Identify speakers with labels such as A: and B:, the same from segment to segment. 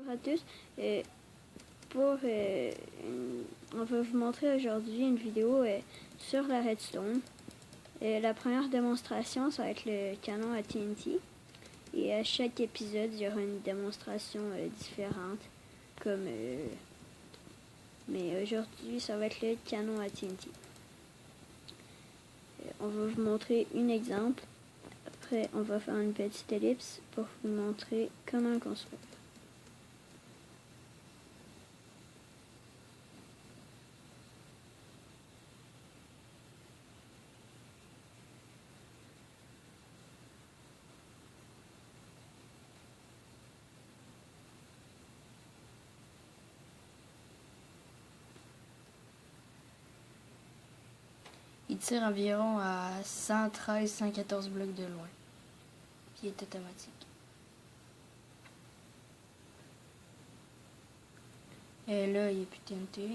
A: à tous. On va vous montrer aujourd'hui une vidéo sur la redstone. La première démonstration, ça va être le canon à TNT. Et à chaque épisode, il y aura une démonstration différente. Mais aujourd'hui, ça va être le canon à TNT. On va vous montrer un exemple. Après, on va faire une petite ellipse pour vous montrer comment le construire.
B: Il tire environ à 113-114 blocs de loin. Puis il est automatique. Et là, il n'y a plus de TNT.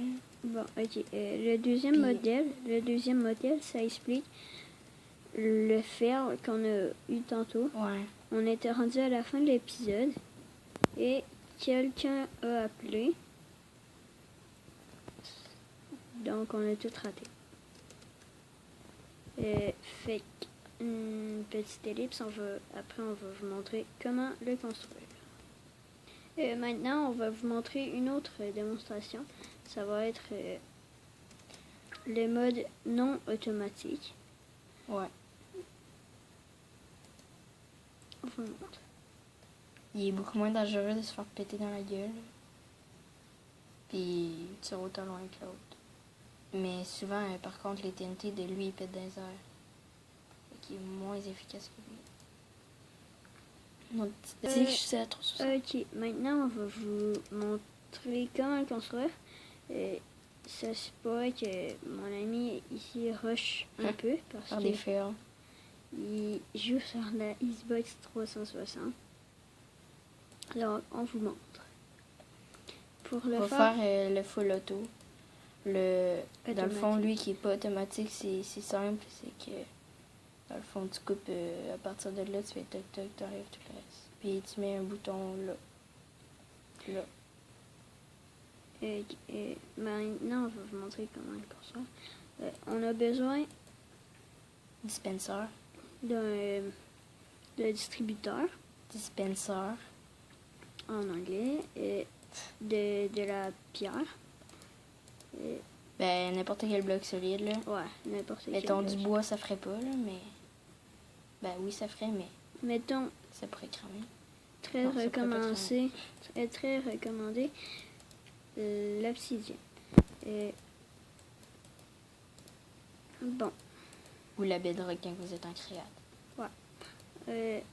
A: Bon, ok. Le deuxième modèle, ça explique le fer qu'on a eu tantôt.
B: Ouais.
A: On était rendu à la fin de l'épisode et quelqu'un a appelé. Donc, on a tout raté. Fait une petite ellipse. Après, on va vous montrer comment le construire. Maintenant, on va vous montrer une autre démonstration. Ça va être le mode non automatique.
B: Ouais.
A: On vous le montre.
B: Il est beaucoup moins dangereux de se faire péter dans la gueule. Puis il tire autant loin que l'autre. Mais souvent, par contre, les TNT de lui, ils pètent dans les airs. Fait qu'il est moins efficace que lui. Donc, je sais à 360.
A: Ok, maintenant on va vous montrer comment le construire. Ça se pourrait que mon ami ici rush un peu parce
B: des fers.
A: Il joue sur la Xbox 360. Alors, on vous montre. Pour le
B: On va faire le full auto. Dans le fond, lui qui n'est pas automatique, c'est simple. C'est que, dans le fond, tu coupes à partir de là, tu fais toc toc, tu enlèves tout le reste. Puis tu mets un bouton là. Là.
A: Maintenant, on va vous montrer comment le construire. On a besoin
B: Dispenser.
A: d'un distributeur.
B: Dispenser.
A: En anglais. Et de la pierre.
B: N'importe quel bloc solide, là.
A: Ouais, n'importe quel
B: Mettons
A: bloc.
B: du bois, ça ferait pas, là, mais... oui, ça ferait, mais...
A: Mettons...
B: Ça pourrait cramer.
A: Très recommandé, l'obsidienne. Bon.
B: Ou la bedrock quand vous êtes en créate.
A: Ouais.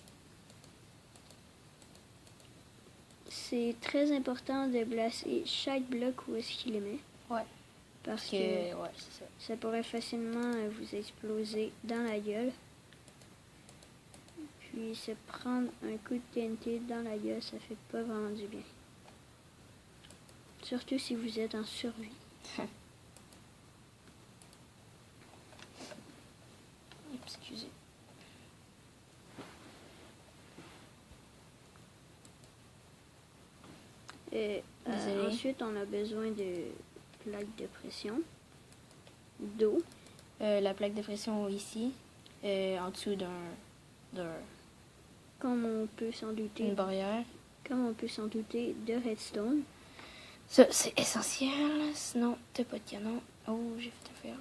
A: C'est très important de placer chaque bloc où est-ce qu'il est mis.
B: Ouais.
A: Parce que
B: ouais, c'est
A: ça pourrait facilement vous exploser dans la gueule. Puis se prendre un coup de TNT dans la gueule, ça fait pas vraiment du bien. Surtout si vous êtes en survie.
B: Excusez.
A: Ensuite, on a besoin de plaques de pression, d'eau.
B: La plaque de pression ici, en dessous d'un...
A: Comme on peut s'en douter.
B: Une barrière.
A: Comme on peut s'en douter, de redstone.
B: Ça, c'est essentiel, sinon t'as pas de canon. Oh, j'ai fait un fer.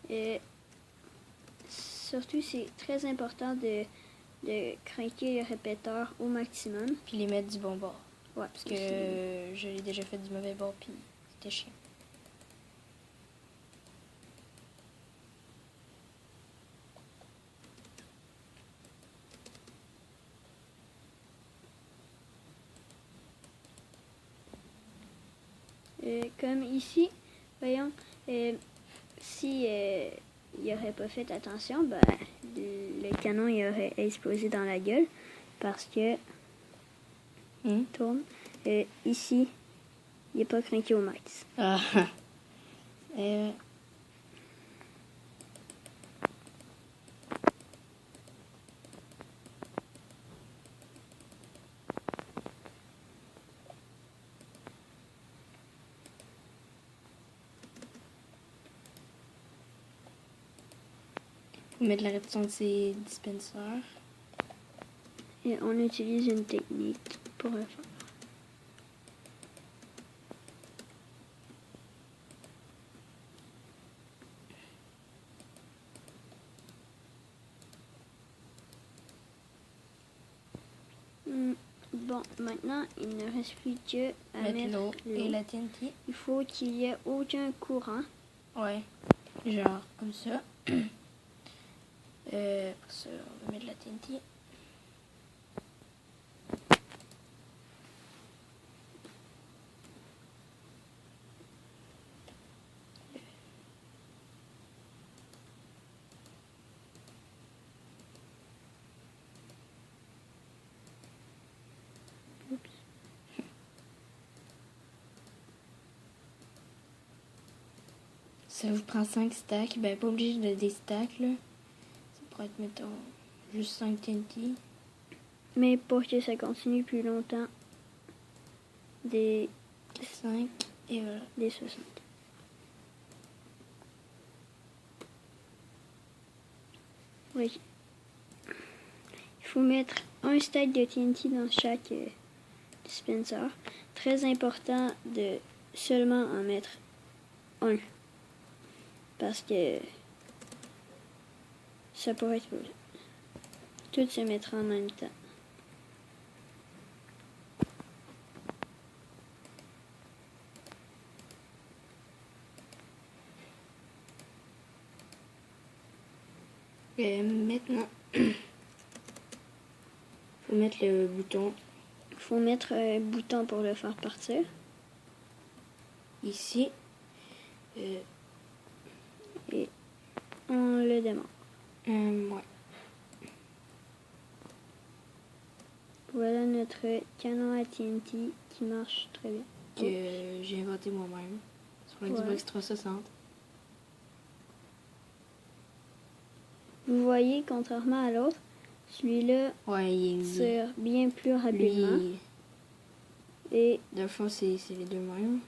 A: Et surtout, c'est très important de craquer le répéteur au maximum.
B: Puis les mettre du bon bord.
A: Ouais.
B: Parce que je l'ai déjà fait du mauvais bord, puis c'était chiant.
A: Comme ici, voyons, si il n'aurait pas fait attention, le canon il aurait explosé dans la gueule parce que tourne. Ici, il n'est pas craqué au max.
B: Faut mettre la redstone de ces dispensers.
A: Et on utilise une technique pour le faire. Bon, maintenant, il ne reste plus que à mettre
B: l'eau et la TNT.
A: Il faut qu'il y ait aucun courant.
B: Ouais, genre comme ça. Pour ça, on va mettre la TNT. Ça vous prend 5 stacks. Ben, pas obligé de des stacks, là. Ça pourrait être, mettons, juste 5 TNT.
A: Mais pour que ça continue plus longtemps, des
B: 5 et voilà.
A: Des 60. Oui. Il faut mettre un stack de TNT dans chaque dispenser. Très important de seulement en mettre un. Parce que ça pourrait être tout se mettre en même temps.
B: Maintenant, faut mettre le bouton.
A: Il faut mettre un bouton pour le faire partir.
B: Ici.
A: Et on le démarre.
B: Ouais.
A: Voilà notre canon à TNT qui marche très bien.
B: Que j'ai inventé moi-même sur le Xbox 360.
A: Vous voyez, contrairement à l'autre, celui-là tire bien plus rapidement. Et
B: dans le fond, c'est les deux mêmes.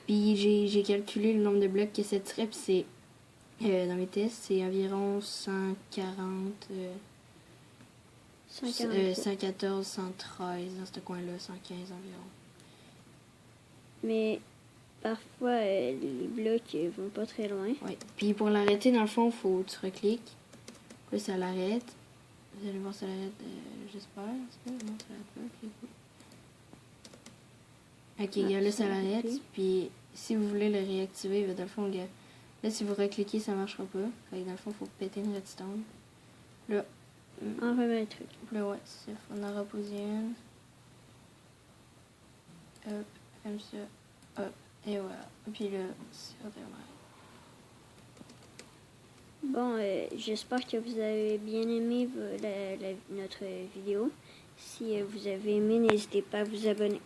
B: Puis j'ai calculé le nombre de blocs que ça tirait, puis c'est dans mes tests, c'est environ 140, 114, 113 dans ce coin-là, 115 environ.
A: Mais parfois, les blocs vont pas très loin.
B: Oui. Puis pour l'arrêter, dans le fond, faut que tu recliques. Puis ça l'arrête. Vous allez voir, ça l'arrête, j'espère. Non, ça l'arrête pas. Ok, là, ça l'arrête. Puis si vous voulez le réactiver, dans le fond, là, si vous recliquez, ça marchera pas. Fait que dans le fond, il faut péter une redstone. Là.
A: En remettre une.
B: Là, ouais, c'est ça. On en repose une. Hop, comme ça. Hop, et voilà. Puis là, c'est redémarré.
A: Bon, j'espère que vous avez bien aimé notre vidéo. Si vous avez aimé, n'hésitez pas à vous abonner.